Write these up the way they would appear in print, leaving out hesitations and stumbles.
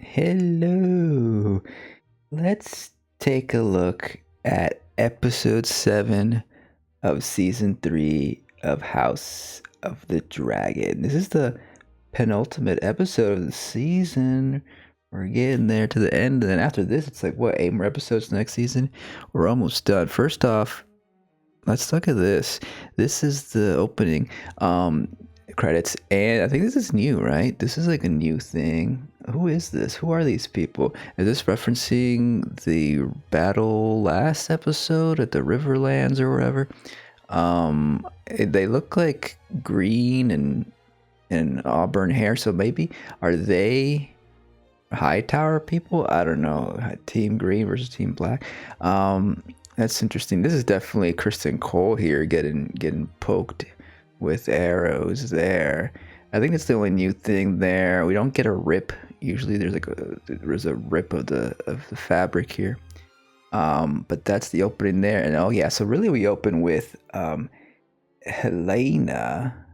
Hello. Let's take a look at episode 7 of season 3 of House of the Dragon. This is the penultimate episode of the season. We're getting there to the end, and then after this, it's like, what, 8 more episodes next season? We're almost done. First off, let's look at this. This is the opening. Credits, and I think this is new, right? This is like a new thing. Who is this? Who are these people? Is this referencing the battle last episode at the Riverlands or wherever? They look like green and auburn hair, so maybe are they Hightower people? I don't know. Team Green versus Team Black. That's interesting. This is definitely Kristen Cole here getting poked with arrows there. I think it's the only new thing there. We don't get a rip. Usually there's a rip of the fabric here. But that's the opening there. And oh yeah, so really we open with Helena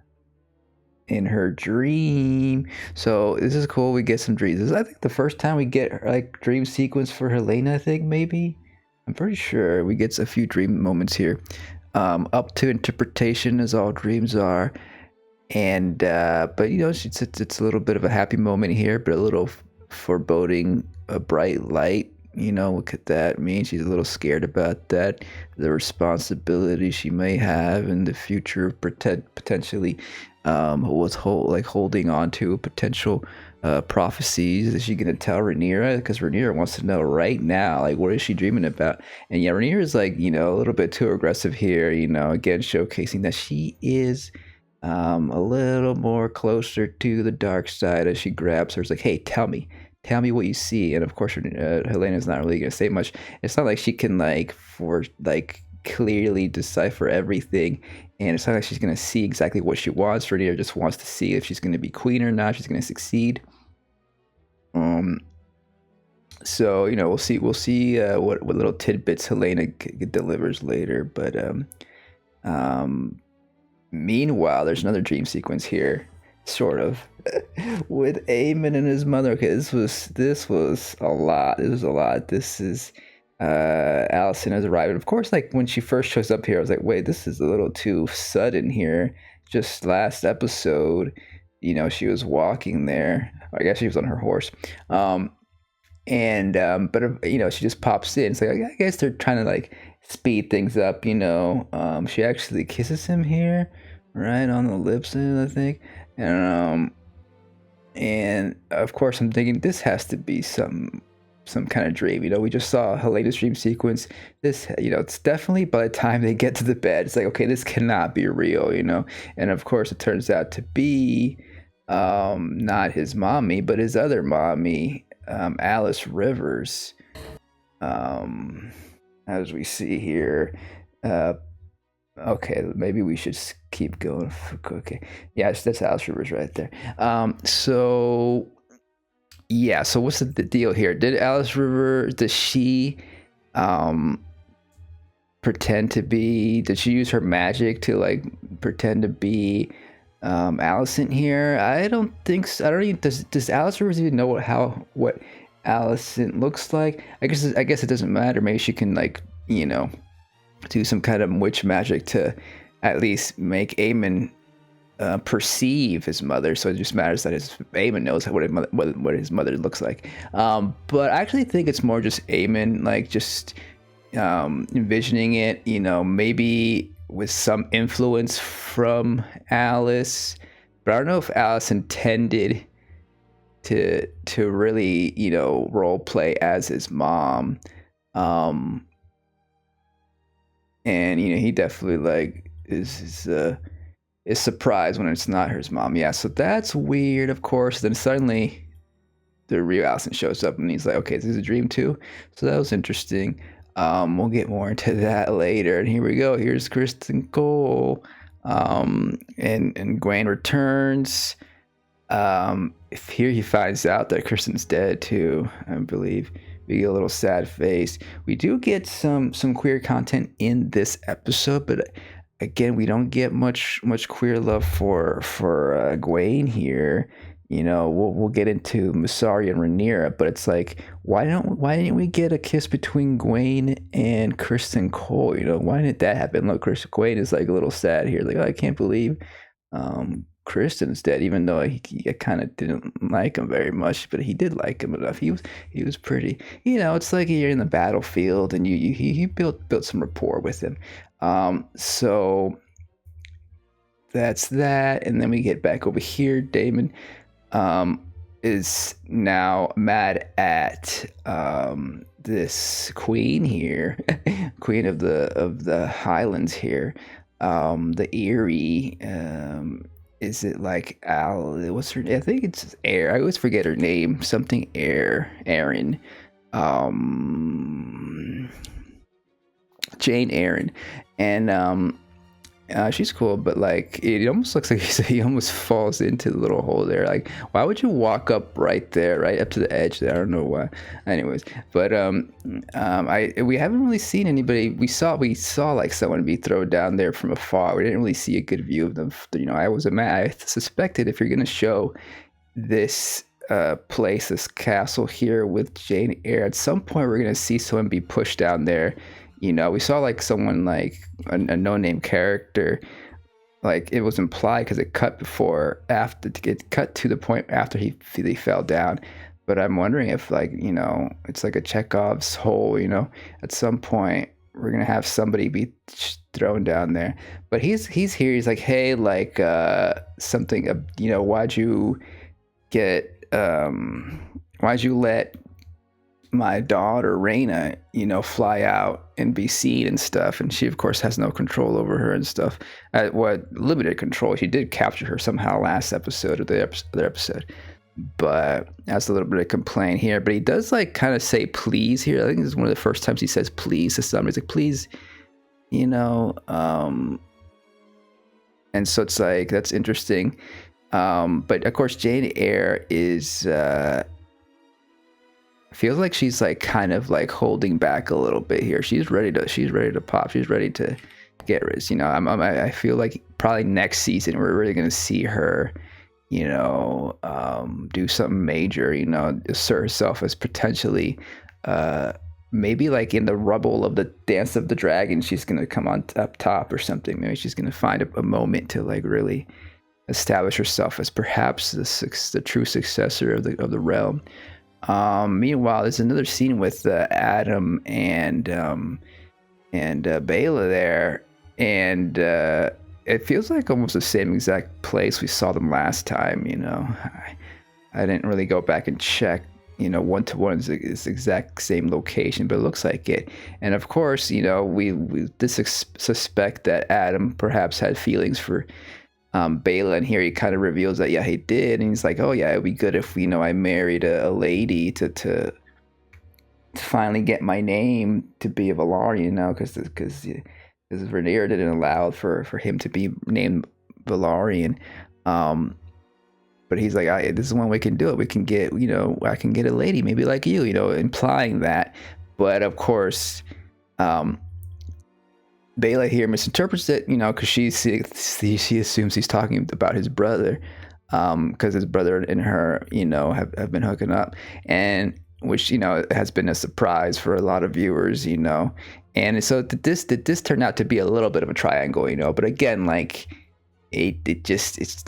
in her dream. So this is cool. We get some dreams. This is, I think, the first time we get like dream sequence for Helena, I think maybe. I'm pretty sure we get a few dream moments here. Up to interpretation as all dreams are, and but you know it's a little bit of a happy moment here, but a little foreboding, a bright light. You know, what could that mean? She's a little scared about that, the responsibility she may have in the future, potentially holding on to potential prophecies. Is she gonna tell Rhaenyra? Because Rhaenyra wants to know right now, like, what is she dreaming about? And yeah, Rhaenyra is like, you know, a little bit too aggressive here. You know, again showcasing that she is a little more closer to the dark side as she grabs her. It's like, hey, tell me what you see. And of course, Helena's not really gonna say much. It's not like she can clearly decipher everything, and it's not like she's gonna see exactly what she wants. Rhaenyra just wants to see if she's gonna be queen or not. She's gonna succeed. So you know, we'll see what little tidbits Helena delivers later. But meanwhile, there's another dream sequence here, sort of, with Aemon and his mother. Okay, this was a lot. This was a lot. This is Allison has arrived. And of course, like when she first shows up here, I was like, wait, this is a little too sudden here. Just last episode, you know, she was walking there. I guess she was on her horse. But you know, she just pops in. It's like, I guess they're trying to like speed things up, you know. She actually kisses him here, right on the lips, I think. And of course I'm thinking this has to be some kind of dream. You know, we just saw Helena's dream sequence. This, you know, it's definitely, by the time they get to the bed, it's like, okay, this cannot be real, you know. And of course it turns out to be not his mommy, but his other mommy, Alice Rivers, as we see here. Okay, maybe we should keep going. Okay, yeah, that's Alice Rivers right there. So yeah, so what's the deal here? Did Alice Rivers, does she pretend to be, did she use her magic to like pretend to be Allison here? I don't think so. I don't even, does Alice Rivers even know what Allison looks like? I guess it doesn't matter. Maybe she can, like, you know, do some kind of witch magic to at least make Aemon perceive his mother. So it just matters that Aemon knows what his mother looks like. But I actually think it's more just Aemon, like, just envisioning it, you know, maybe with some influence from Alice. But I don't know if Alice intended to really, you know, role play as his mom. And you know, he definitely like is surprised when it's not his mom. Yeah, so that's weird, of course. Then suddenly the real Allison shows up and he's like, okay, this is a dream too. So that was interesting. We'll get more into that later. And here we go. Here's Kristen Cole. And Gwen returns. If here he finds out that Kristen's dead too, I believe. We get a little sad face. We do get some queer content in this episode, but again, we don't get much queer love for Gawain here. we'll get into Masari and Rhaenyra, but it's like, why didn't we get a kiss between Gwen and Kristen Cole? Why didn't that happen? Look, Gwen is like a little sad here, like, oh, I can't believe Kristen's dead, even though I kind of didn't like him very much, but he did like him enough. He was pretty. It's like you're in the battlefield and he built some rapport with him. So that's that, and then we get back over here. Damon is now mad at this queen here, queen of the Highlands here, the Eerie. Is it like Al? What's her name? I think it's Air. I always forget her name. Something Air. Aaron. Jane Aaron, and she's cool, but like it almost looks like he almost falls into the little hole there. Like, why would you walk up right there, right up to the edge there? I don't know why. Anyways, but we haven't really seen anybody. We saw like someone be thrown down there from afar. We didn't really see a good view of them. I suspected if you're gonna show this place, this castle here with Jane Eyre, at some point we're gonna see someone be pushed down there. We saw like someone, like a no-name character, like it was implied because it cut to the point after he fell down. But I'm wondering if, like, it's like a Chekhov's hole. At some point we're gonna have somebody be thrown down there. But he's here. He's like, hey, like something. Why'd you let my daughter Rhaena, fly out and be seen and stuff, and she of course has no control over her and stuff. What limited control? She did capture her somehow last episode or the other episode, but that's a little bit of complaint here. But he does like kind of say please here. I think this is one of the first times he says please to somebody. He's like, please, and so it's like, that's interesting. But of course Jane Eyre is feels like she's like kind of like holding back a little bit here. She's ready to pop. She's ready to get rid. I feel like probably next season we're really gonna see her, do something major. Assert herself as potentially, maybe like in the rubble of the Dance of the Dragon, she's gonna come on up top or something. Maybe she's gonna find a moment to like really establish herself as perhaps the true successor of the realm. Meanwhile, there's another scene with Adam and Bela there, and it feels like almost the same exact place we saw them last time. I didn't really go back and check. 1-to-1 is the exact same location, but it looks like it. And of course, we suspect that Adam perhaps had feelings for Bela, and here he kind of reveals that he did, and he's like, oh yeah, it'd be good if I married a lady to finally get my name to be a Velaryon, because Rhaenyra didn't allow for him to be named Velaryon. But he's like, this is one way we can do it. We can get, I can get a lady maybe like you, implying that. But of course, Bela here misinterprets it, because she assumes he's talking about his brother, because his brother and her, have been hooking up, and which has been a surprise for a lot of viewers, and so did this turn out to be a little bit of a triangle, but again, like it's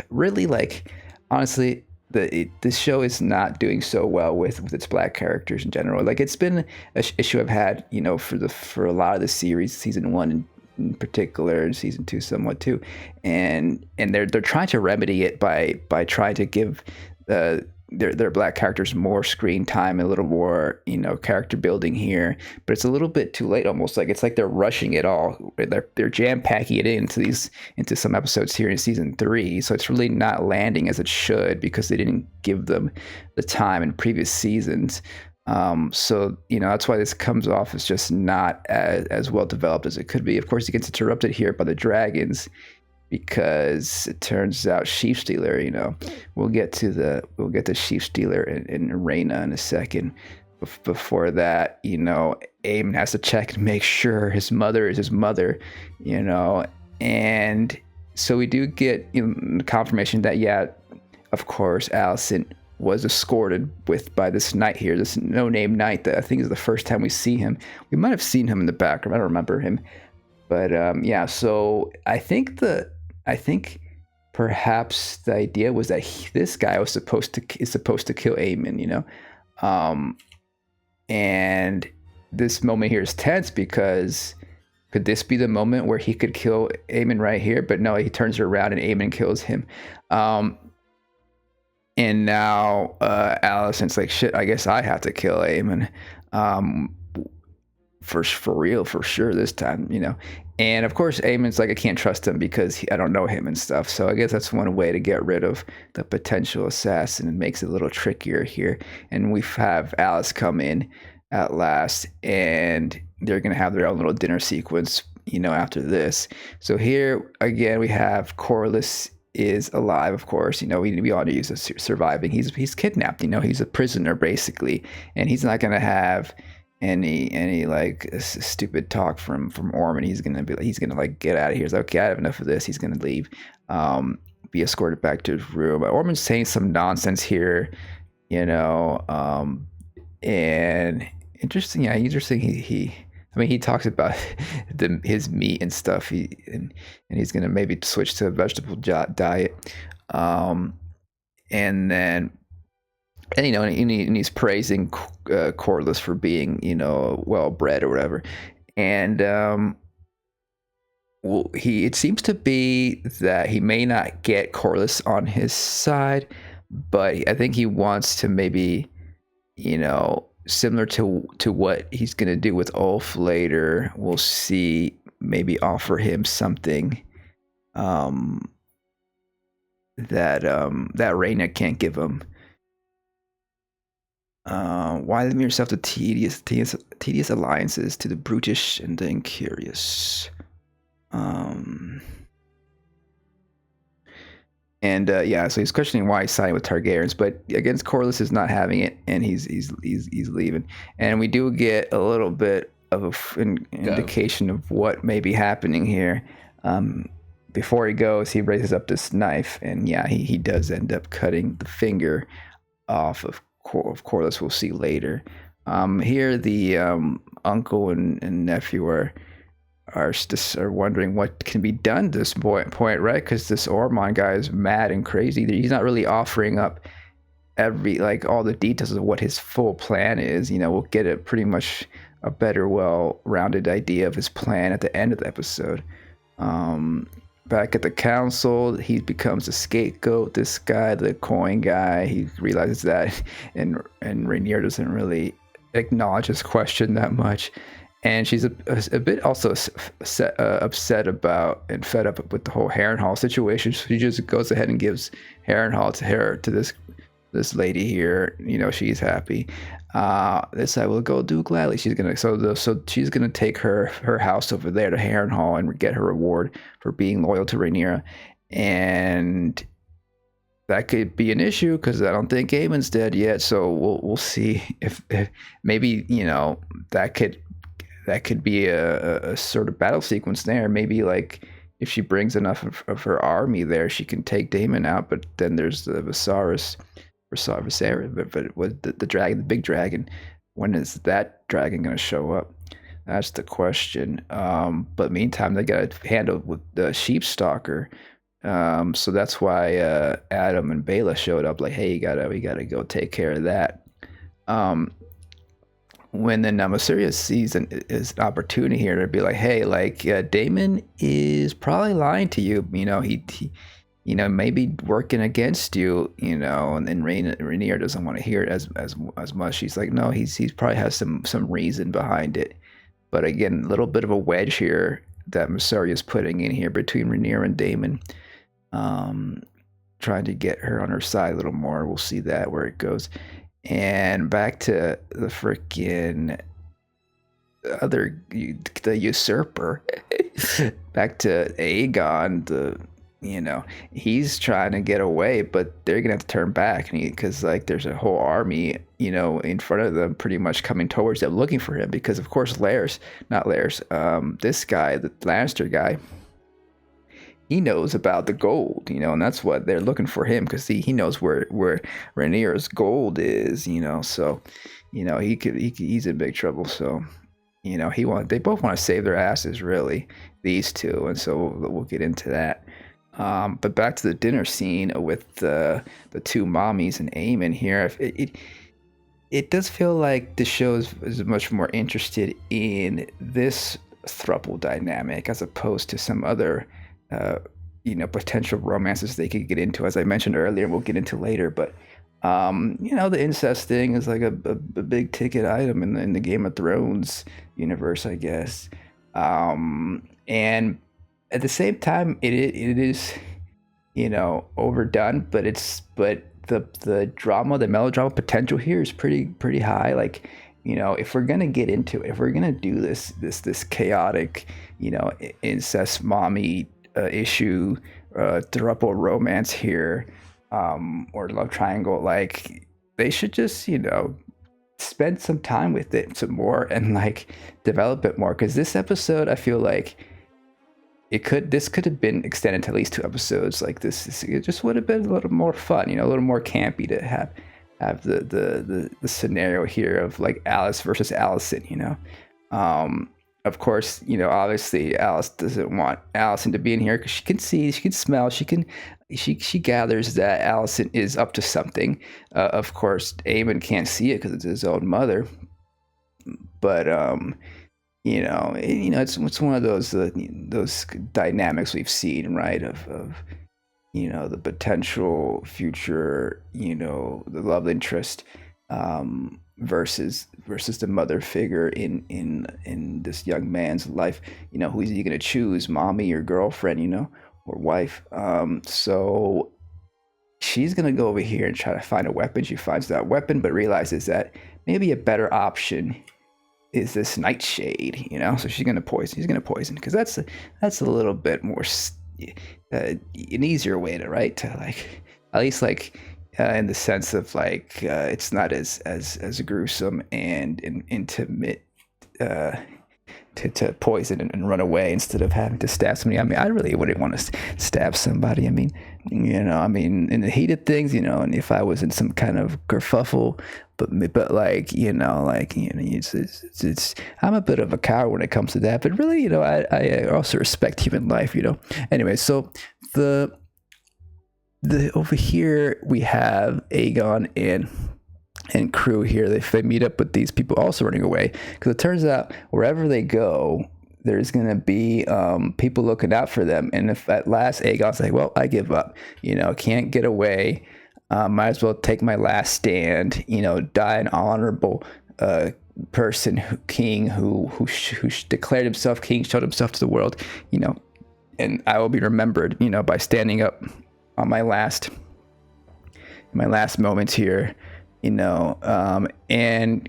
really like, honestly, this show is not doing so well with its black characters in general. Like, it's been an issue I've had, for a lot of the series, season 1 in particular, and season 2 somewhat too, and they're trying to remedy it by trying to give their black characters more screen time, a little more character building here, but it's a little bit too late. Almost like it's like they're rushing it all. They're jam packing it into some episodes here in season 3, so it's really not landing as it should because they didn't give them the time in previous seasons. So that's why this comes off as just not as well developed as it could be. Of course, it gets interrupted here by the dragons, because it turns out Sheep Stealer, we'll get to Sheep Stealer and Rhaena in a second. Before that, Aemon has to check and make sure his mother is his mother, and so we do get confirmation that of course, Allison was escorted by this knight here, this no-name knight that I think is the first time we see him. We might have seen him in the background. I don't remember him, but yeah. So I think perhaps the idea was that this guy is supposed to kill Aemon, and this moment here is tense because could this be the moment where he could kill Aemon right here? But no, he turns around and Aemon kills him. And now Allison's like, shit, I guess I have to kill Aemon. For real, for sure this time, And of course, Aemon's like, I can't trust him because I don't know him and stuff. So I guess that's one way to get rid of the potential assassin. It makes it a little trickier here. And we have Alice come in at last, and they're going to have their own little dinner sequence, after this. So here, again, we have Corlys is alive, of course. We all know he's surviving. He's kidnapped, he's a prisoner, basically. And he's not going to have any like stupid talk from Ormond. He's gonna get out of here. He's like, okay, I have enough of this. He's gonna leave, be escorted back to his room. Ormond's saying some nonsense here, and interesting. Yeah, interesting. He talks about his meat and stuff. And he's gonna maybe switch to a vegetable diet, and then. And and he's praising Corlys for being well bred or whatever, and it seems to be that he may not get Corlys on his side, but I think he wants to maybe similar to what he's gonna do with Ulf later. We'll see, maybe offer him something that Rhaena can't give him. Why limit yourself to tedious alliances to the brutish and the incurious? Yeah, so he's questioning why he's siding with Targaryens, but against Corlys is not having it, and he's leaving. And we do get a little bit of an indication of what may be happening here. Before he goes, he raises up this knife, and yeah, he does end up cutting the finger off of Corlys. We'll see later. Here the uncle and nephew are wondering what can be done at this point, right? Because this Ormond guy is mad and crazy. He's not really offering up all the details of what his full plan is. We'll get a pretty much a better, well-rounded idea of his plan at the end of the episode. Back at the council, he becomes a scapegoat. This guy, the coin guy, he realizes that, and Rhaenyra doesn't really acknowledge his question that much, and she's a bit also upset about and fed up with the whole Harrenhal situation. So she just goes ahead and gives Harrenhal to this lady here. She's happy. This I will go do gladly. She's gonna so she's gonna take her house over there to Harrenhal and get her reward for being loyal to Rhaenyra, and that could be an issue because I don't think Aemon's dead yet. So we'll see if maybe that could be a sort of battle sequence there. Maybe like if she brings enough of her army there, she can take Daemon out. But then there's the Viserys, but with the dragon, the big dragon, when is that dragon going to show up? That's the question. But meantime, they got to handle with the sheep stalker. So that's why Adam and Bela showed up. Like, hey, we gotta go take care of that. When then Mysaria sees an opportunity here to be like, hey, Daemon is probably lying to you. He maybe working against you, and then Rhaenyra doesn't want to hear it as much. She's like, no, he's probably has some reason behind it. But again, a little bit of a wedge here that Mysaria is putting in here between Rhaenyra and Daemon, trying to get her on her side a little more. We'll see that where it goes. And back to the freaking the usurper, back to Aegon, he's trying to get away, but they're gonna have to turn back because there's a whole army in front of them pretty much coming towards them looking for him, because of course this guy, the Lannister guy, he knows about the gold, and that's what they're looking for him, because he knows where Rhaenyra's gold is, so he's in big trouble. So they both want to save their asses, really, these two, and so we'll get into that. But back to the dinner scene with the two mommies and Aemon here. It does feel like the show is much more interested in this throuple dynamic as opposed to some other potential romances they could get into, as I mentioned earlier, we'll get into later. But the incest thing is like a big ticket item in the Game of Thrones universe, I guess. And at the same time, it is overdone, but the drama, the melodrama potential here is pretty high. Like, if we're gonna get into it, if we're gonna do this chaotic, incest mommy issue, throuple romance here, or love triangle, like, they should just spend some time with it some more and like develop it more. Because this episode, I feel like this could have been extended to at least 2 episodes. Like, it just would have been a little more fun, a little more campy to have the scenario here of like Alice versus Allison. Of course, obviously Alice doesn't want Allison to be in here because she can see, she can smell, she gathers that Allison is up to something. Of course, Aemon can't see it because it's his own mother, but it's one of those dynamics we've seen, right? Of the potential future, the love interest, versus the mother figure in this young man's life. Who is he going to choose, mommy or girlfriend, or wife? So she's going to go over here and try to find a weapon. She finds that weapon, but realizes that maybe a better option is this nightshade, so she's going to poison, because that's a little bit more an easier way to like, at least like, in the sense of like, it's not as gruesome and intimate to poison and run away instead of having to stab somebody. I mean, I really wouldn't want to stab somebody. I mean, in the heat of things, and if I was in some kind of kerfuffle, but like, it's I'm a bit of a coward when it comes to that. But really, I also respect human life. Anyway, so the over here we have Aegon and crew here. They meet up with these people also running away, because it turns out wherever they go, there's gonna be people looking out for them. And if at last Aegon's like, well, I give up, can't get away, might as well take my last stand, die an honorable person, king who declared himself king, showed himself to the world, and I will be remembered, by standing up on my last moments here, and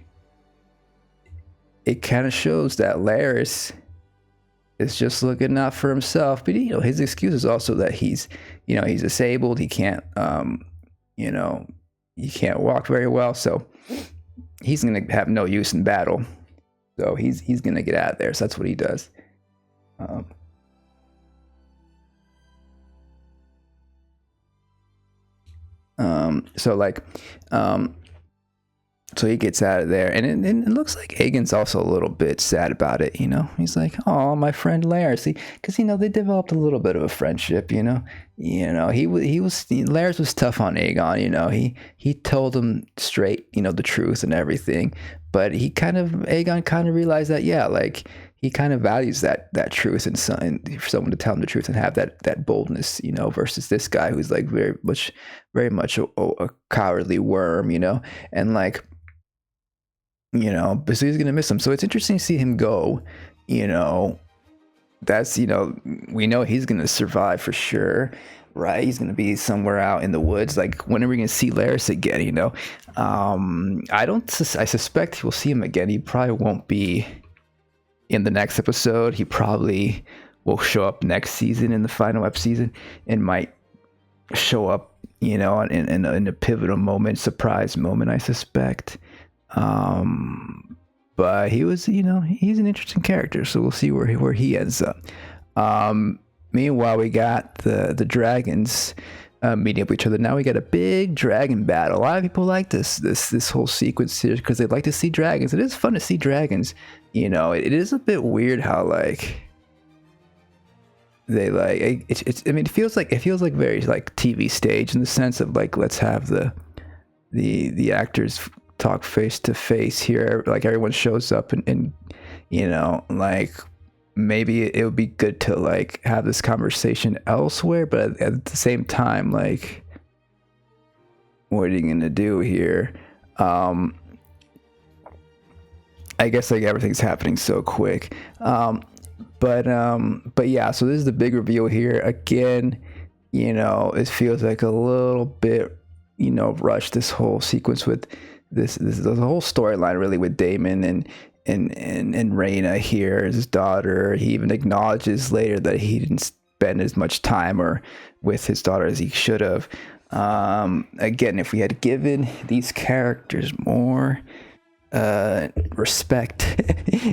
it kind of shows that Larys is just looking out for himself. But his excuse is also that he's disabled. He can't he can't walk very well, so he's gonna have no use in battle. So he's gonna get out of there. So that's what he does. So he gets out of there, and it looks like Aegon's also a little bit sad about it. He's like, "Oh, my friend Larys," because they developed a little bit of a friendship. He was Larys was tough on Aegon. He told him straight, the truth and everything, but Aegon kind of realized that, yeah, like, he kind of values that truth, and for someone to tell him the truth and have that boldness, versus this guy who's like very much a cowardly worm, and like, so he's gonna miss him. So it's interesting to see him go. That's we know he's gonna survive for sure, right? He's gonna be somewhere out in the woods. Like, when are we gonna see Larys again? I suspect we'll see him again. He probably won't be in the next episode. He probably will show up next season in the final season, and might show up, in a pivotal moment, surprise moment, I suspect. But he was, he's an interesting character, so we'll see where he ends up. Meanwhile, we got the dragons meeting up with each other. Now we got a big dragon battle. A lot of people like this whole sequence here because they like to see dragons. It is fun to see dragons. You know, it is a bit weird how like they like it's. I mean, it feels like very like TV stage in the sense of like let's have the actors talk face to face here. Like everyone shows up and you know like maybe it would be good to like have this conversation elsewhere, but at the same time, like, what are you gonna do here? I guess like everything's happening so quick. But yeah, so this is the big reveal here. Again, you know, it feels like a little bit, you know, rushed, this whole sequence with this the whole storyline really with Damon and Raina here, his daughter. He even acknowledges later that he didn't spend as much time or with his daughter as he should have. Again, if we had given these characters more respect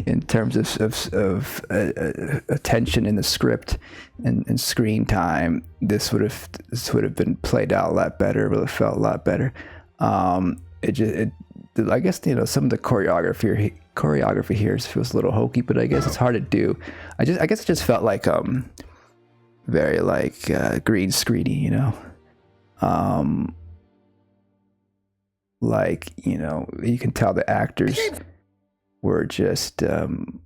in terms of attention in the script and screen time, this would have been played out a lot better. It would have felt a lot better. I guess, you know, some of the choreography here feels a little hokey, but I guess it's hard to do. I guess it just felt like very like green screeny, you know. Like, you know, you can tell the actors were just you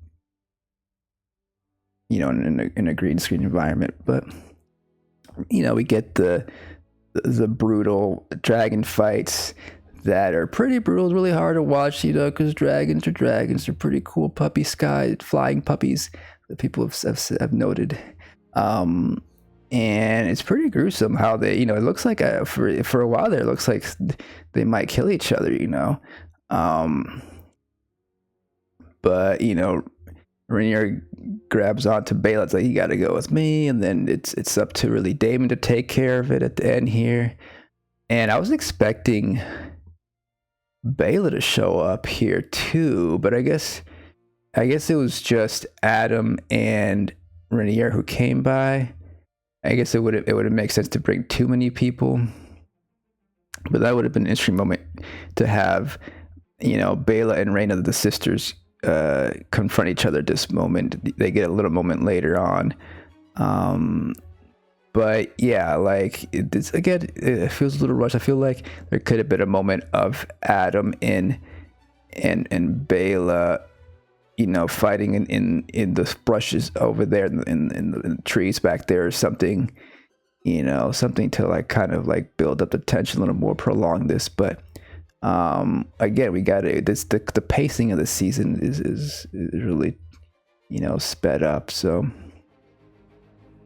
know, in a green screen environment. But you know, we get the brutal dragon fights that are pretty brutal. It's really hard to watch, you know, because dragons are dragons. They're pretty cool puppy sky flying puppies that people have noted. And it's pretty gruesome how they, you know, it looks like for a while there, it looks like they might kill each other, you know. But you know, Rainier grabs onto Bela. It's like, you got to go with me, and then it's up to really Damon to take care of it at the end here. And I was expecting Bela to show up here too, but I guess it was just Adam and Rainier who came by. I guess it would have made sense to bring too many people, but that would have been an interesting moment to have, you know, Bela and Raina, the sisters, confront each other. This moment, they get a little moment later on, but yeah, like it feels a little rushed. I feel like there could have been a moment of Adam and Bela, you know, fighting in the brushes over there in the trees back there or something, you know, something to like kind of like build up the tension a little more, prolong this. But again, we got the pacing of the season is really, you know, sped up. So,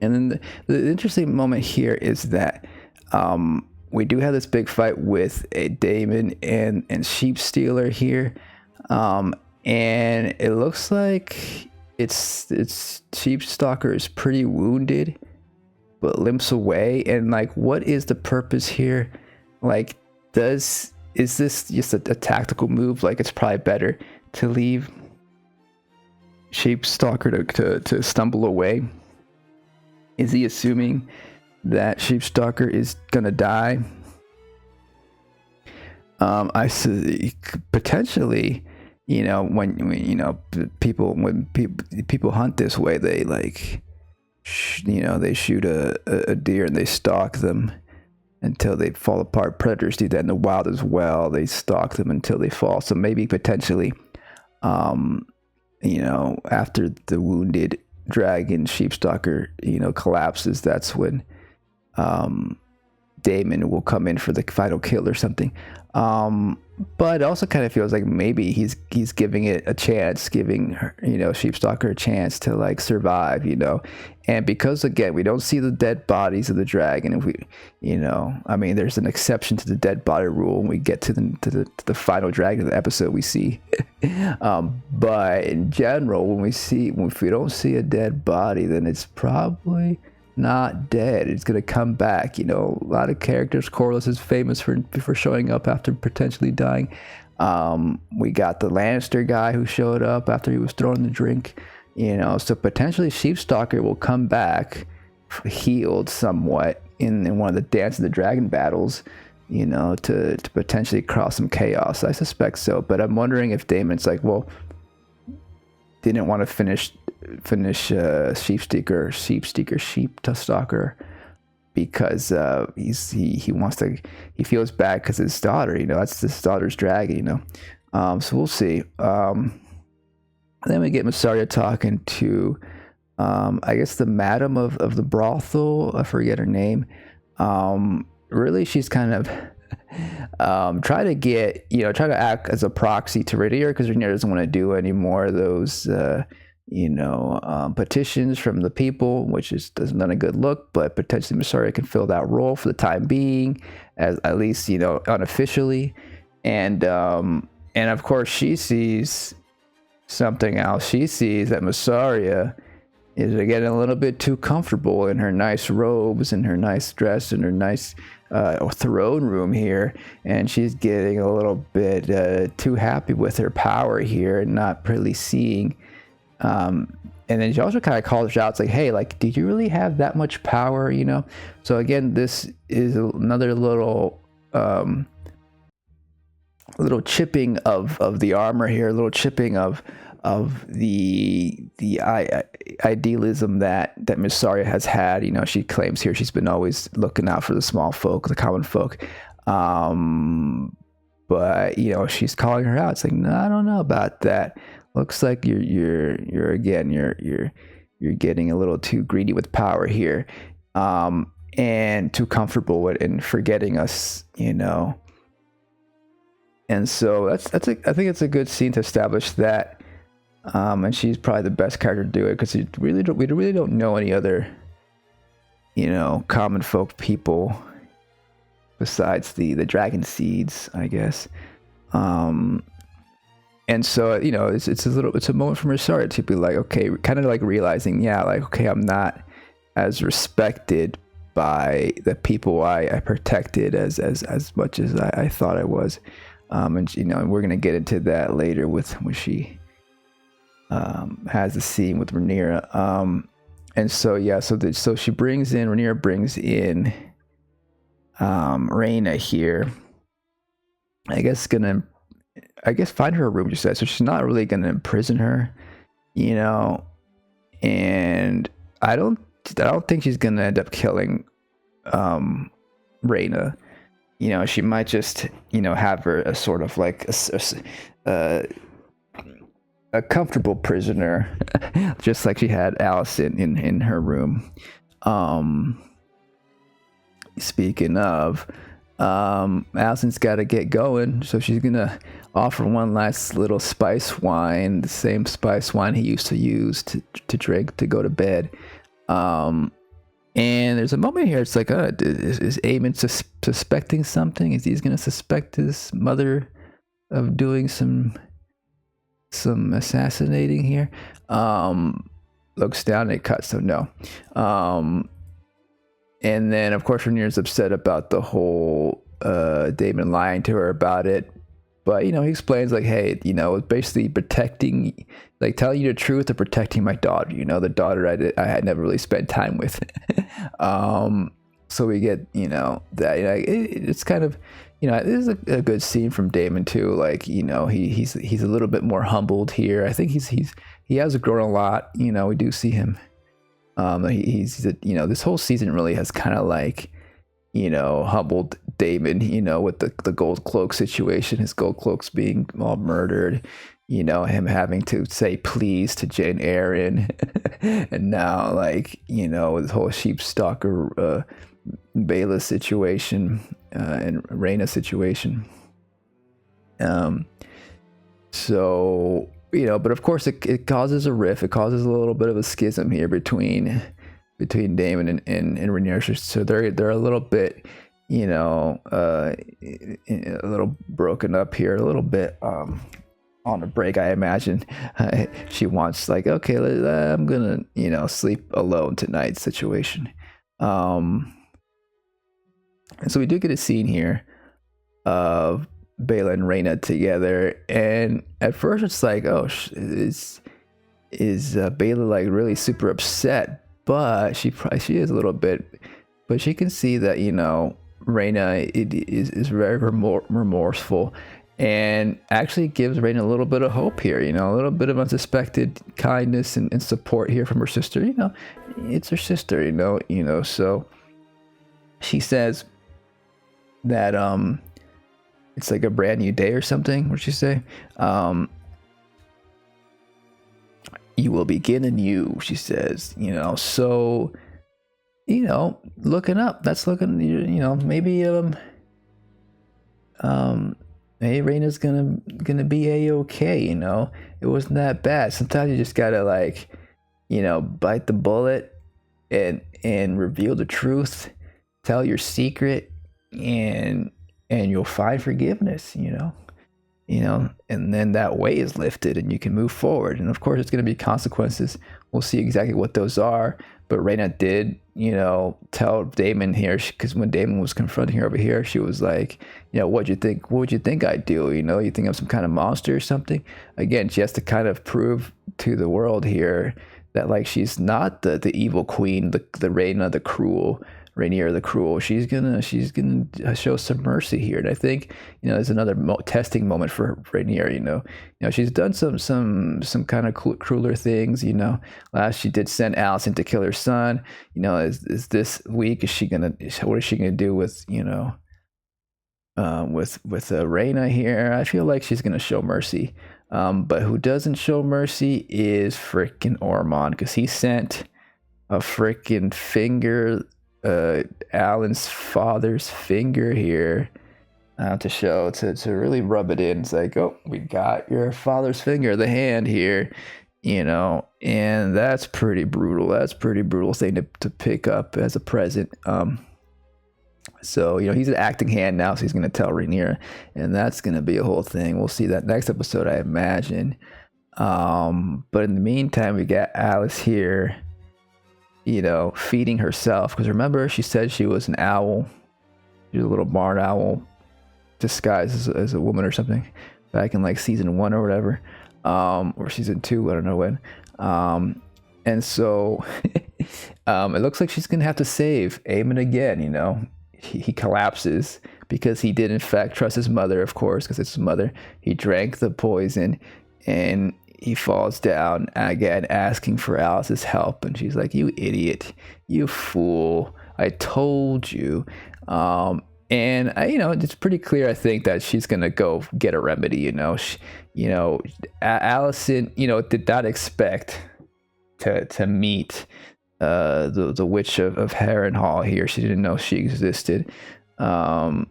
and then the interesting moment here is that we do have this big fight with a Damon and Sheep Stealer here. And it looks like it's Sheep Stalker is pretty wounded, but limps away. And like, what is the purpose here? Like, is this just a tactical move? Like, it's probably better to leave Sheep Stalker to stumble away. Is he assuming that Sheep Stalker is gonna die? I see potentially. You know, when you know people hunt this way, they like, you know, they shoot a deer and they stalk them until they fall apart. Predators do that in the wild as well. They stalk them until they fall. So maybe potentially, you know, after the wounded dragon Sheep Stalker, you know, collapses, that's when Damon will come in for the final kill or something. But it also kind of feels like maybe he's giving it a chance, giving her, you know, Sheep Stalker a chance to like survive, you know. And because again, we don't see the dead bodies of the dragon, if we, you know, I mean, there's an exception to the dead body rule when we get to the final dragon of the episode we see. But in general, if we don't see a dead body, then it's probably not dead. It's gonna come back. You know, a lot of characters. Corlys is famous for showing up after potentially dying. We got the Lannister guy who showed up after he was throwing the drink. You know, so potentially Sheep Stalker will come back healed somewhat in one of the Dance of the Dragon battles, to potentially cause some chaos. I suspect so, but I'm wondering if Daemon's like, well, didn't want to finish sheep stalker because he wants to, he feels bad because his daughter, that's his daughter's dragon, so we'll see. Then we get Mysaria talking to I guess the madam of the brothel. I forget her name. Really, she's kind of try to act as a proxy to Rhaenyra, because Rhaenyra doesn't want to do any more of those petitions from the people, which is not a good look. But potentially Mysaria can fill that role for the time being, as at least unofficially. And of course she sees something else. She sees that Mysaria is getting a little bit too comfortable in her nice robes and her nice dress and her nice throne room here, and she's getting a little bit too happy with her power here and not really seeing. And then she also kind of calls her out. It's like, hey, like, did you really have that much power? So again, this is another little chipping of the armor here, a little chipping of the idealism that Mysaria has had. She claims here she's been always looking out for the small folk, the common folk. But she's calling her out. It's like, no, I don't know about that. Looks like you're getting a little too greedy with power here, and too comfortable in forgetting us. And so I think it's a good scene to establish that. And she's probably the best character to do it, because we really don't know any other, common folk people besides the dragon seeds, I guess. And so it's a moment for Mysaria to be like, okay, kind of like realizing, yeah, like, okay, I'm not as respected by the people I protected as much as I thought I was. And we're gonna get into that later when she has the scene with Rhaenyra. And so Rhaenyra brings in Rhaena here. I guess find her a room, you said. So she's not really gonna imprison her, and I don't think she's gonna end up killing Rhaena. She might just have her a sort of like a comfortable prisoner, just like she had Alicent in her room. Speaking of, Alicent's got to get going, so she's gonna offer one last little spice wine, the same spice wine he used to use to drink to go to bed. And there's a moment here, it's like, is Aemon suspecting something? Is he gonna suspect his mother of doing some assassinating here? Looks down and it cuts, so no. And then of course Rhaenyra's upset about the whole Daemon lying to her about it, but he explains like, hey, basically protecting, like telling you the truth or protecting my daughter, the daughter I had never really spent time with. So we get that it's kind of this is a good scene from Daemon too. Like he's a little bit more humbled here. I think he has grown a lot. We do see him. He's this whole season really has kind of like humbled Daemon. With the gold cloak situation, his gold cloaks being all murdered. Him having to say please to Jane Eyre, and now like this whole sheep stalker Baela situation and Rhaena situation. So but of course it causes a rift. It causes a little bit of a schism here between Daemon and Rhaenyra. So they're a little bit a little broken up here, a little bit on a break, I imagine. She wants like, okay, I'm gonna sleep alone tonight situation. And so we do get a scene here of Baela and Rhaena together, and at first it's like, oh, is Baela like really super upset but she is a little bit, but she can see that, you know, Reina is very remorseful, and actually gives Reina a little bit of hope here, you know, a little bit of unsuspected kindness and support here from her sister. You know, it's her sister, you know, so she says that it's like a brand new day or something. What'd she say? You will begin anew, she says, you know. So, you know, looking up, that's looking, you know, maybe hey, Reina's gonna be a-okay, you know. It wasn't that bad. Sometimes you just gotta, like, you know, bite the bullet and reveal the truth, tell your secret, and you'll find forgiveness, you know. And then that weight is lifted and you can move forward. And of course, it's going to be consequences. We'll see exactly what those are. But Reina did, you know, tell Damon here, because when Damon was confronting her over here, she was like, you know, what'd you think? What would you think I'd do? You know, you think I'm some kind of monster or something? Again, she has to kind of prove to the world here that, like, she's not the evil queen, the Reina, the cruel. Rainier the cruel. She's gonna show some mercy here, and I think, you know, there's another testing moment for Rainier. You know, she's done some kind of crueler things. You know, last she did send Allison to kill her son. You know, is this week what is she gonna do with, you know, with Reina here? I feel like she's gonna show mercy. But who doesn't show mercy is frickin' Ormond, because he sent a frickin' finger. Alan's father's finger here to really rub it in. It's like, oh, we got your father's finger, the hand here, you know, and that's pretty brutal. That's pretty brutal thing to pick up as a present. So, you know, he's an acting hand now, so he's going to tell Rainier, and that's going to be a whole thing. We'll see that next episode, I imagine. But in the meantime, we got Alice here, you know, feeding herself, because remember, she said she was an owl. She was a little barn owl disguised as a woman or something back in like season 1 or whatever, or season 2, I don't know when. And so it looks like she's gonna have to save Eamon again. You know, he collapses because he did in fact trust his mother, of course, because it's his mother. He drank the poison, and he falls down again, asking for Alice's help, and she's like, "You idiot, you fool! I told you." And you know, it's pretty clear, I think, that she's gonna go get a remedy. You know, Allison, you know, did not expect to meet the witch of Harrenhal here. She didn't know she existed, and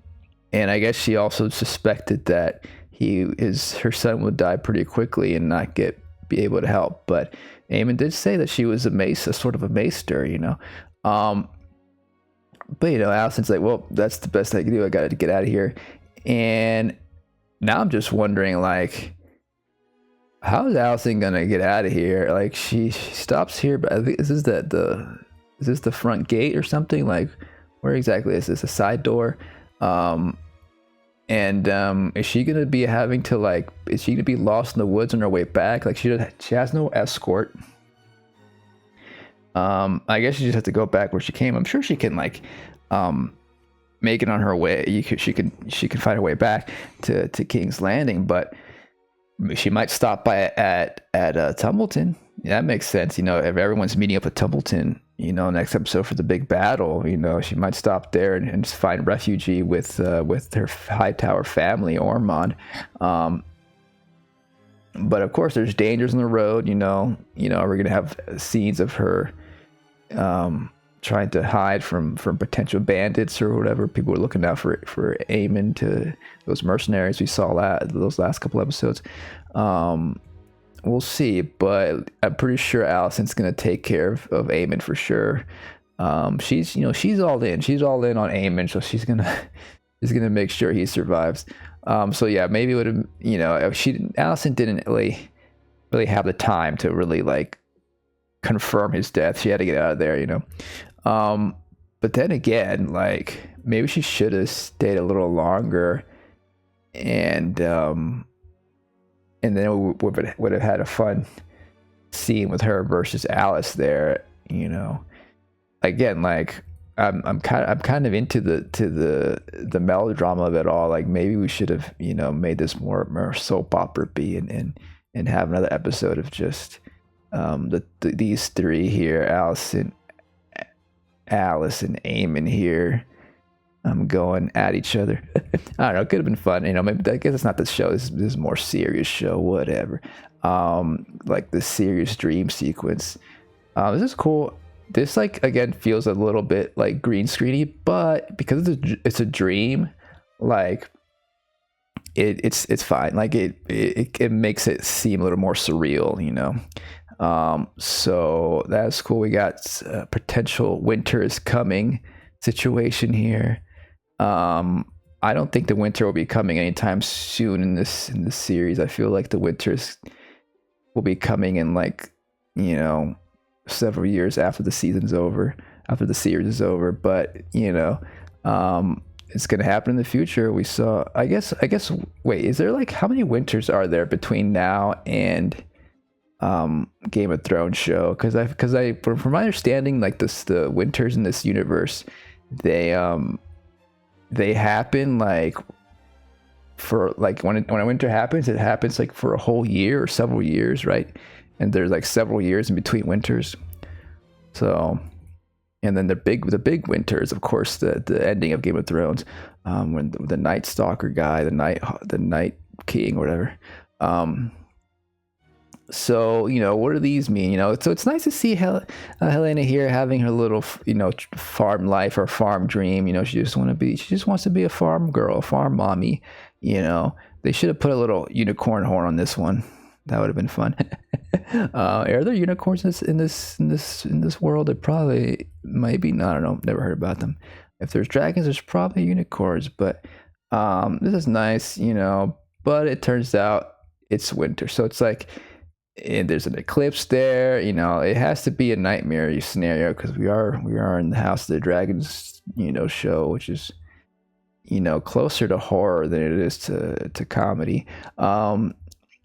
I guess she also suspected that her son would die pretty quickly and not be able to help. But Eamon did say that she was a sort of a maester, you know. But you know, Allison's like, well, that's the best I can do. I got to get out of here. And now I'm just wondering, like, how is Allison gonna get out of here? Like, she stops here, but I think is this the front gate or something? Like, where exactly is this? A side door? And is she gonna be having to, like, is she gonna be lost in the woods on her way back? Like, she has no escort. I guess she just has to go back where she came. I'm sure she can, like, make it on her way. She can find her way back to King's Landing, but she might stop by at Tumbleton. Yeah, that makes sense. You know, if everyone's meeting up at Tumbleton, you know, next episode for the big battle, you know, she might stop there and just find refugee with her Hightower family, Ormond. But of course, there's dangers on the road. You know, we're gonna have scenes of her trying to hide from potential bandits or whatever. People are looking out for Eamon, to those mercenaries we saw those last couple episodes. We'll see, but I'm pretty sure Allison's gonna take care of Eamon for sure. She's all in. She's all in on Eamon, so she's gonna make sure he survives. So yeah, maybe it would have, you know, Allison didn't really have the time to really, like, confirm his death. She had to get out of there, you know. But then again, like, maybe she should have stayed a little longer, and then we would have had a fun scene with her versus Alice there. Again, like I'm kind of into the melodrama of it all. Like maybe we should have made this more soap opera y and have another episode of just these three here, Alice and Eamon here, going at each other. I don't know. It could have been fun. Maybe I guess it's not the show. This is a more serious show. Whatever. Like the serious dream sequence. This is cool. This again feels a little bit like green screeny, but because it's a dream, like it's fine. Like it makes it seem a little more surreal, So that's cool. We got potential winter is coming situation here. I don't think the winter will be coming anytime soon in this series. I feel like the winters will be coming in several years after the season's over, after the series is over. But it's gonna happen in the future. We saw. I guess. Wait, is there how many winters are there between now and Game of Thrones show? Because from my understanding, the winters in this universe, they happen for when a winter happens, it happens for a whole year or several years, right? And there's several years in between winters. So, and then the big winters, of course, the ending of Game of Thrones, when the Night Stalker guy, the Night King or whatever. So what do these mean? So it's nice to see Helena here having her little farm life or farm dream. She just wants to be a farm girl, a farm mommy. They should have put a little unicorn horn on this one. That would have been fun. Are there unicorns in this world? It probably might be. I don't know. Never heard about them. If there's dragons, there's probably unicorns. But this is nice, But it turns out it's winter, so it's and there's an eclipse there. It has to be a nightmare scenario because we are in the House of the Dragons, show, which is closer to horror than it is to comedy.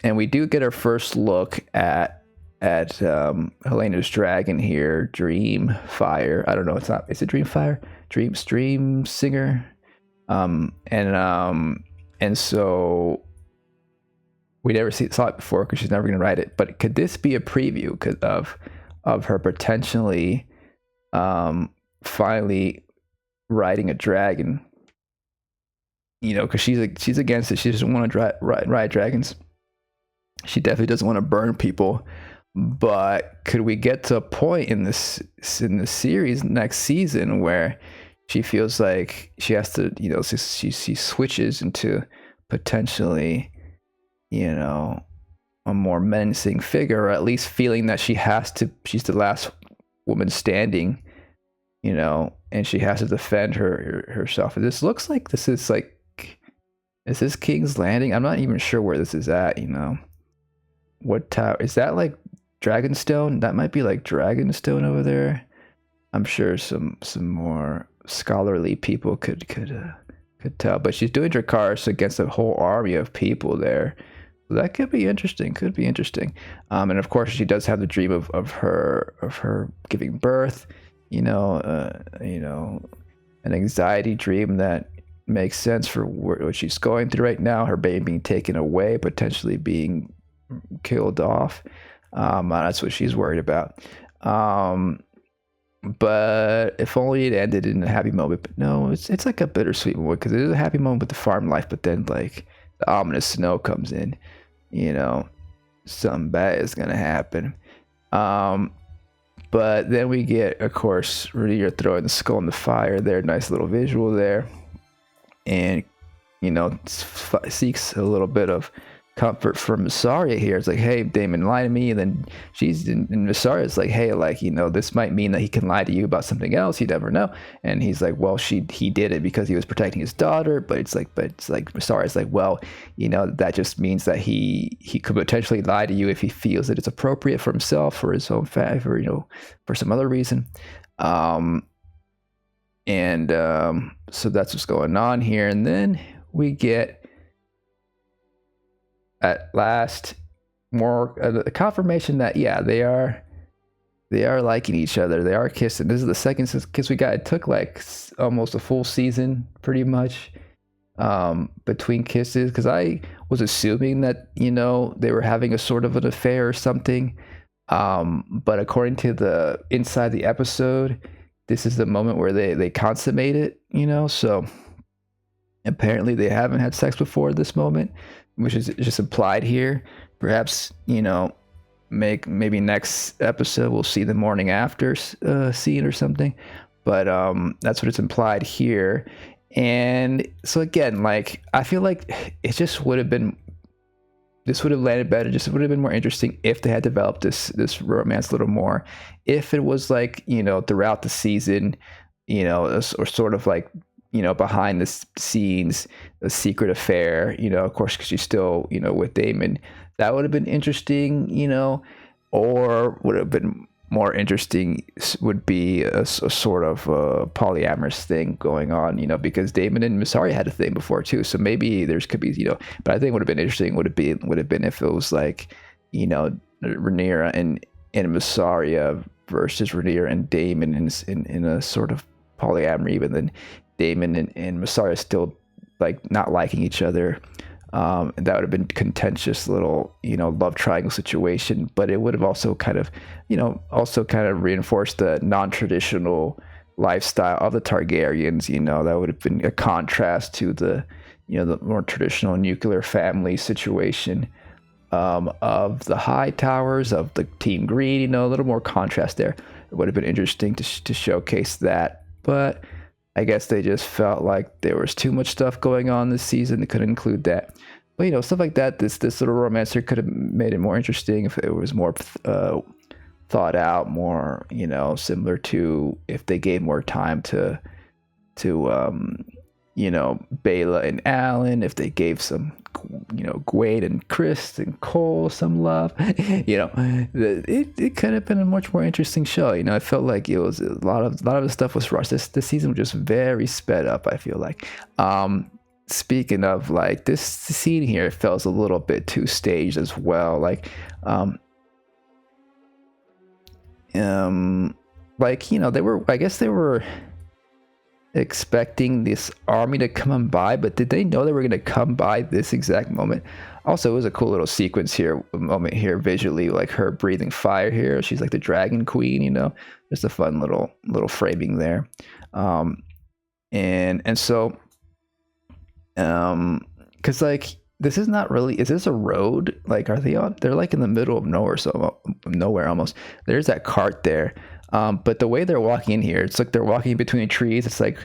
And we do get our first look at Helena's dragon here, Dreamfire. I don't know. Is it Dreamfire? Dream singer. And so we never saw it before because she's never going to write it. But could this be a preview of her potentially finally writing a dragon? Because she's against it. She doesn't want to ride dragons. She definitely doesn't want to burn people. But could we get to a point in the series next season where she feels like she has to, she switches into potentially, a more menacing figure, or at least feeling that she's the last woman standing, and she has to defend herself. And this looks like this is is this King's Landing? I'm not even sure where this is at, What tower is that? Dragonstone? That might be Dragonstone over there. I'm sure some more scholarly people could tell. But she's doing Dracarys against a whole army of people there. So that could be interesting. And of course, she does have the dream of her giving birth. An anxiety dream that makes sense for what she's going through right now. Her baby being taken away, potentially being killed off. That's what she's worried about. But if only it ended in a happy moment. But no, it's a bittersweet moment because it is a happy moment with the farm life, but then the ominous snow comes in. Something bad is gonna happen. But then we get, of course, Rhaenyra throwing the skull in the fire there. Nice little visual there. And, seeks a little bit of comfort from Mysaria here. It's hey, Daemon, lie to me. And then Mysaria's hey, this might mean that he can lie to you about something else. You never know. And he's well, he did it because he was protecting his daughter. But it's Mysaria's well, that just means that he could potentially lie to you if he feels that it's appropriate for himself, for his own favor, for some other reason. So that's what's going on here. And then we get at last more confirmation that they are they are liking each other. They are kissing. This is the second kiss we got. It took like almost a full season, pretty much, between kisses. Because I was assuming that they were having a sort of an affair or something. But according to the inside the episode, this is the moment where they consummate it. So apparently they haven't had sex before this moment, which is just implied here. Perhaps maybe next episode we'll see the morning after scene or something, but that's what it's implied here. And so again, like, I feel like it just would have been, this would have landed better, just would have been more interesting if they had developed this romance a little more, if it was like throughout the season, or sort of like behind the scenes, a secret affair, of course, because she's still with Damon. That would have been interesting, or would have been more interesting would be a sort of polyamorous thing going on, because Damon and Masari had a thing before too. So maybe there's could be, but I think would have been interesting would have been if it was like, Rhaenyra and Massaria versus Rhaenyra and Damon in a sort of polyamory, but then Damon and Massaria still like not liking each other. And that would have been contentious little, love triangle situation, but it would have also kind of reinforced the non-traditional lifestyle of the Targaryens. That would have been a contrast to the, the more traditional nuclear family situation of the High Towers, of the Team Green. A little more contrast there. It would have been interesting to showcase that, but I guess they just felt like there was too much stuff going on this season. They couldn't include that. But, stuff like that, this little romancer could have made it more interesting if it was more thought out, more, similar to if they gave more time to Bela and Alan, if they gave some, Gwaine and Chris and Cole some love, it could have been a much more interesting show. I felt like it was a lot of the stuff was rushed. This season was just very sped up, I feel like. Speaking of, like, this scene here, it feels a little bit too staged as well. Like, I guess they were expecting this army to come by, but did they know they were going to come by this exact moment? Also, it was a cool little sequence here, moment here visually, like her breathing fire here. She's like the dragon queen, just a fun little framing there. And so because like this is not really, is this a road? Like, are they on, they're like in the middle of nowhere, so nowhere almost. There's that cart there, but the way they're walking in here, it's like they're walking between trees. It's like,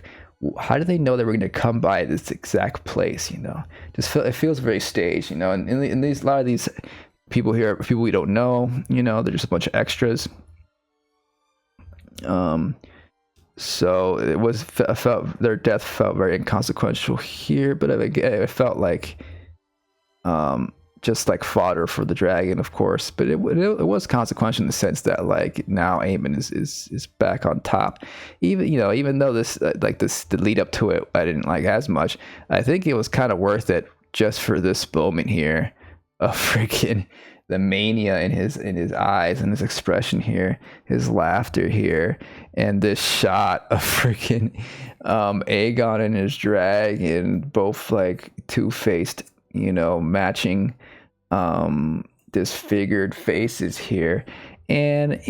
how did they know they were going to come by this exact place? It feels very staged, and in these, a lot of these people here are people we don't know, they're just a bunch of extras. So their death felt very inconsequential here, but it felt like just like fodder for the dragon, of course. But it was consequential in the sense that, like, now Aemon is back on top. Even though this the lead up to it I didn't like as much, I think it was kind of worth it just for this moment here of freaking the mania in his eyes and his expression here, his laughter here, and this shot of freaking Aegon and his dragon, both like two-faced, matching disfigured faces here. And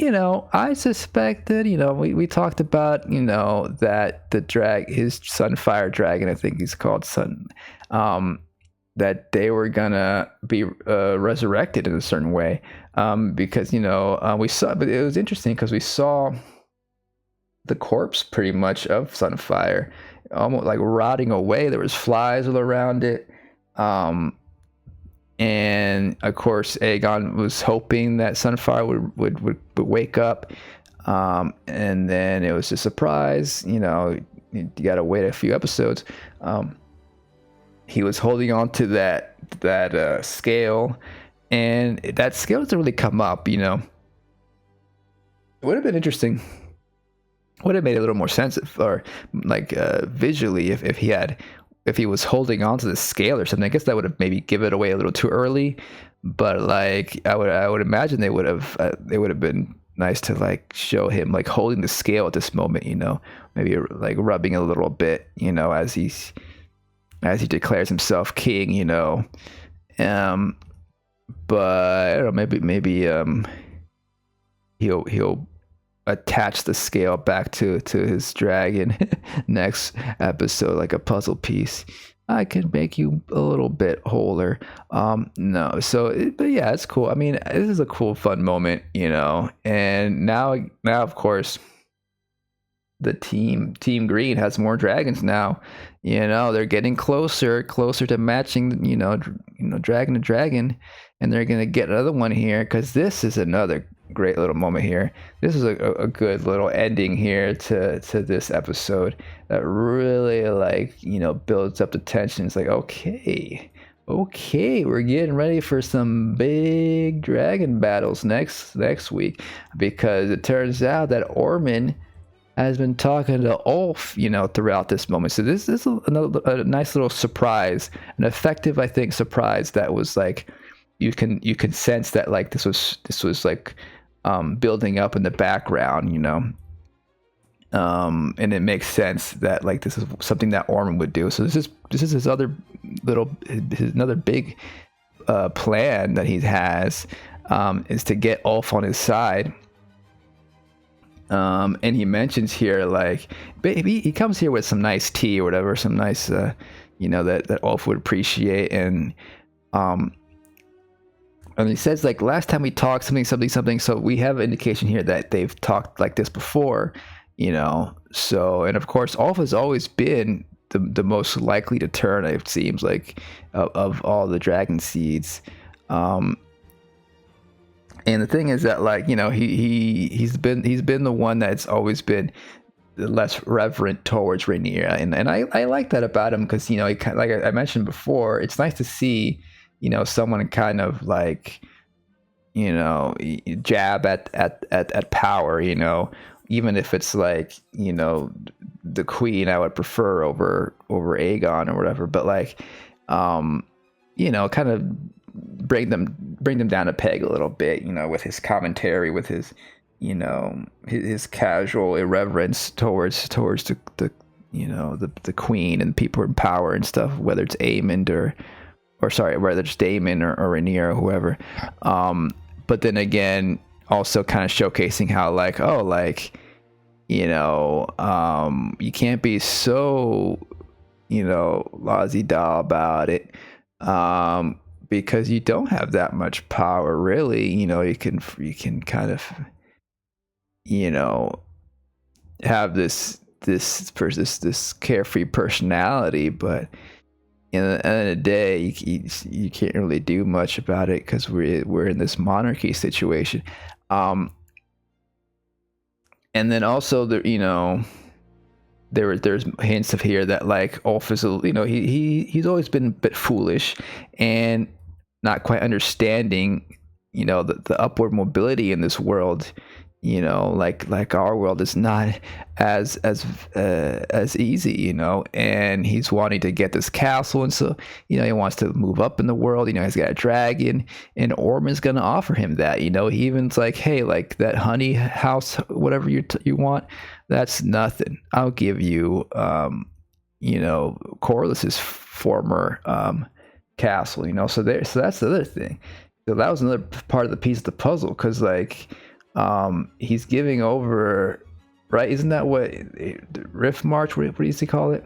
I suspect that we talked about that the his Sunfire dragon, I think he's called Sun, that they were gonna be resurrected in a certain way, because we saw, but it was interesting because we saw the corpse pretty much of Sunfire almost like rotting away. There was flies all around it, and of course Aegon was hoping that Sunfire would wake up, and then it was a surprise. You gotta wait a few episodes. He was holding on to that scale, and that scale doesn't really come up. It would have been interesting. Would have made a little more sense visually if he was holding on to the scale or something. I guess that would have maybe given it away a little too early. But like I would imagine they would have been nice to like show him like holding the scale at this moment, maybe like rubbing a little bit, as he declares himself king, um but I don't know, maybe he'll attach the scale back to his dragon next episode, like a puzzle piece. I can make you a little bit wholer. No, but yeah, it's cool. I mean, this is a cool, fun moment, and now of course, the Team Green has more dragons now. They're getting closer to matching, dragon to dragon, and they're gonna get another one here, because this is another great little moment here. This is a good little ending here to this episode that really like builds up the tension. It's like, okay, we're getting ready for some big dragon battles next week, because it turns out that Orman has been talking to Ulf, throughout this moment. So this is a nice little surprise, an effective, I think, surprise that was like, you can sense that like this was like building up in the background, and it makes sense that like this is something that Orman would do. So this is his other another big plan that he has, is to get Ulf on his side. And he mentions here, like, baby, he comes here with some nice tea or whatever, some nice, that Ulf would appreciate. And he says, like, last time we talked, something. So we have an indication here that they've talked like this before, So, and of course, Ulf has always been the most likely to turn, it seems like, of all the dragon seeds. And the thing is that, like, he's been the one that's always been less reverent towards Rhaenyra, and I like that about him, because he kind of, like I mentioned before, it's nice to see someone kind of like jab at power, even if it's like the queen I would prefer over Aegon or whatever, but like kind of bring them down a peg a little bit, with his commentary, with his his casual irreverence towards the queen and people in power and stuff, whether it's Aemond whether it's Daemon or Rhaenyra or whoever. But then again, also kind of showcasing how, like, oh, like, you can't be so lousy-da about it, because you don't have that much power, really. You can kind of have this carefree personality, but in the end of the day, you can't really do much about it, because we're in this monarchy situation. And then also there's hints of here that, like, Ulf is he's always been a bit foolish and not quite understanding the upward mobility in this world. Like our world is not as easy, and he's wanting to get this castle, and so he wants to move up in the world. He's got a dragon, and Orman's gonna offer him that. He even's like, hey, like, that honey house, whatever you want, that's nothing. I'll give you Corlys's former castle. So that's the other thing. So that was another part of the piece of the puzzle, because like he's giving over, right? Isn't that what Rift March, what does he call it?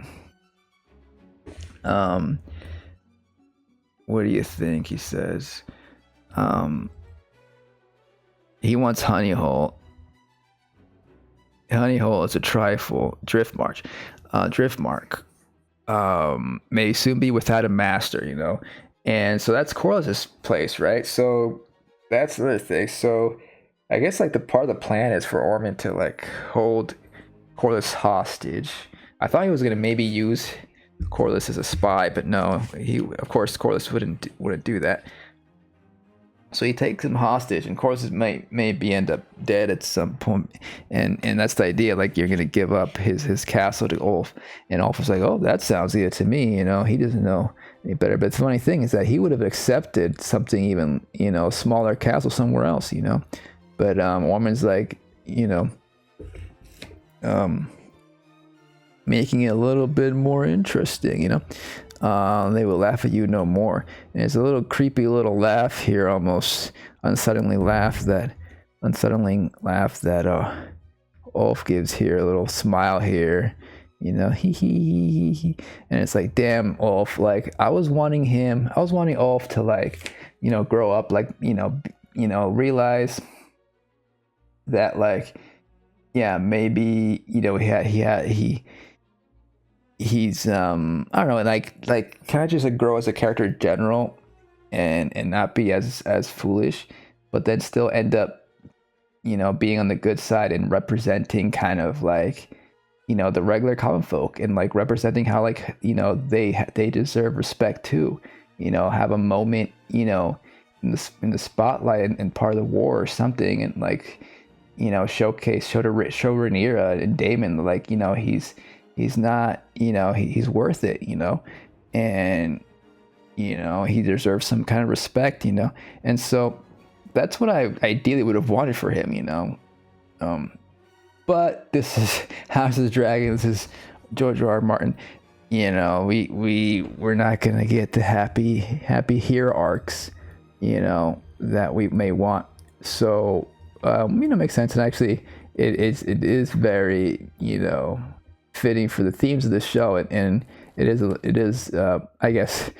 What do you think he says? He wants Honeyhole. Honeyhole is a trifle. Driftmark may soon be without a master, and so that's Corlys's place, right? So that's the other thing. So I guess, like, the part of the plan is for Orman to, like, hold Corlys hostage. I thought he was gonna maybe use Corlys as a spy, but no, of course Corlys wouldn't do that. So he takes him hostage, and Corlys maybe end up dead at some point, and that's the idea. Like, you're gonna give up his castle to Ulf, and Ulf was like, oh, that sounds good to me. He doesn't know any better. But the funny thing is that he would have accepted something even smaller castle somewhere else. But Orman's like, making it a little bit more interesting, they will laugh at you no more. And it's a little creepy little laugh here, almost unsettling laugh that Ulf gives here, a little smile here, he. And it's like, damn, Ulf, like I was wanting Ulf to like, grow up, like, realize that, like, yeah, maybe, he's I don't know, like kind of just like grow as a character in general, and not be as foolish, but then still end up, being on the good side and representing kind of like, the regular common folk, and like representing how, like, they deserve respect too, have a moment, in the spotlight and part of the war or something, and like, show Rhaenyra and Daemon, like, he's not, he's worth it, and he deserves some kind of respect, and so that's what I ideally would have wanted for him, but this is House of the Dragon, this is George R.R. Martin, we're not gonna get the happy hero arcs, that we may want. So makes sense, and actually it is very, fitting for the themes of this show, and it is I guess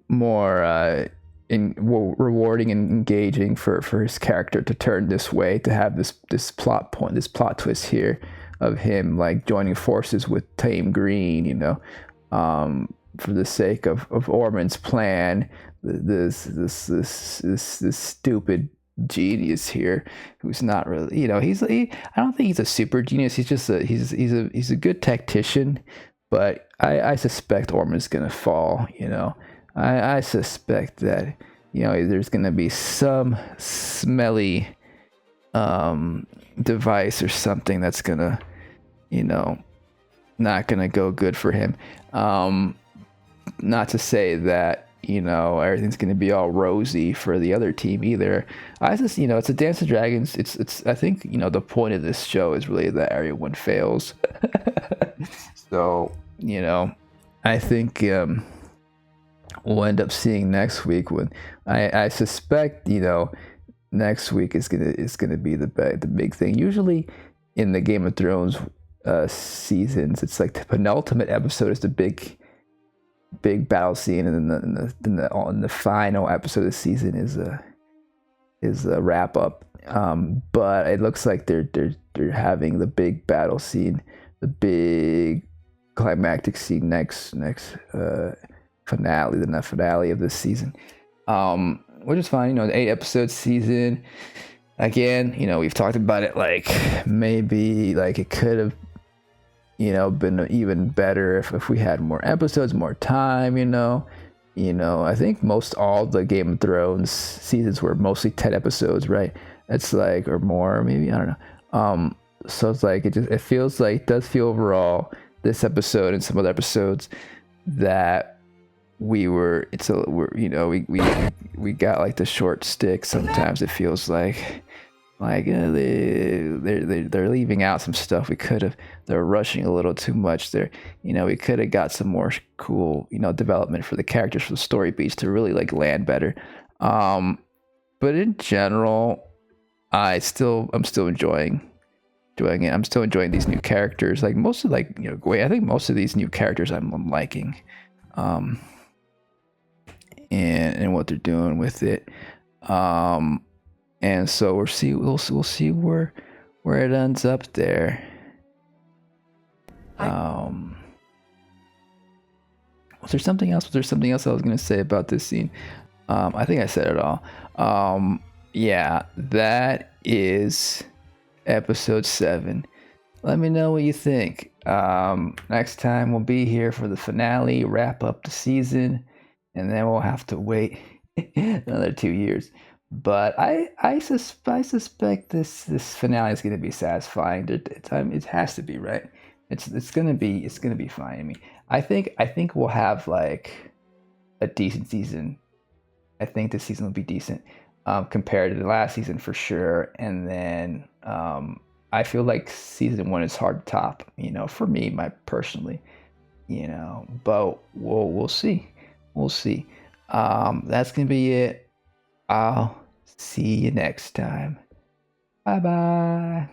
more rewarding and engaging for his character to turn this way, to have this plot twist here of him like joining forces with Tame Green, for the sake of Orman's plan, this stupid genius here, who's not really, I don't think he's a super genius. He's just he's a good tactician, but I suspect Orman's gonna fall. I suspect that, there's gonna be some smelly device or something that's gonna, not gonna go good for him. Not to say that, everything's going to be all rosy for the other team either. I just, it's a Dance of Dragons. It's I think, the point of this show is really that everyone fails. So, I think we'll end up seeing next week, when I suspect, next week is gonna be the big thing. Usually in the Game of Thrones seasons, it's like the penultimate episode is the big battle scene, and then the final episode of the season is a wrap up. But it looks like they're having the big battle scene, the big climactic scene next finale, the finale of this season, which is fine. The 8-episode season. Again, we've talked about it, like maybe like it could have, been even better if we had more episodes, more time, I think most all the Game of Thrones seasons were mostly 10 episodes, right? It's like, or more, maybe, I don't know. So it's like, it does feel overall, this episode and some other episodes, that we got like the short stick. Sometimes it feels like they're leaving out some stuff. They're rushing a little too much there. We could have got some more cool, development for the characters, for the story beats to really like land better. But in general, I'm still enjoying it. I'm still enjoying these new characters. Like most of I think most of these new characters I'm liking, and what they're doing with it. And so we'll see where it ends up there. Was there something else? I was gonna say about this scene? I think I said it all. Yeah, that is episode 7. Let me know what you think. Next time we'll be here for the finale, wrap up the season, and then we'll have to wait another 2 years. But I suspect this finale is going to be satisfying. It has to be, right? It's gonna be fine. I mean, I think we'll have like a decent season. I think this season will be decent. compared to the last season for sure. And then I feel like season one is hard to top, for me, my personally, but we'll see. We'll see. That's gonna be it. I'll see you next time. Bye bye.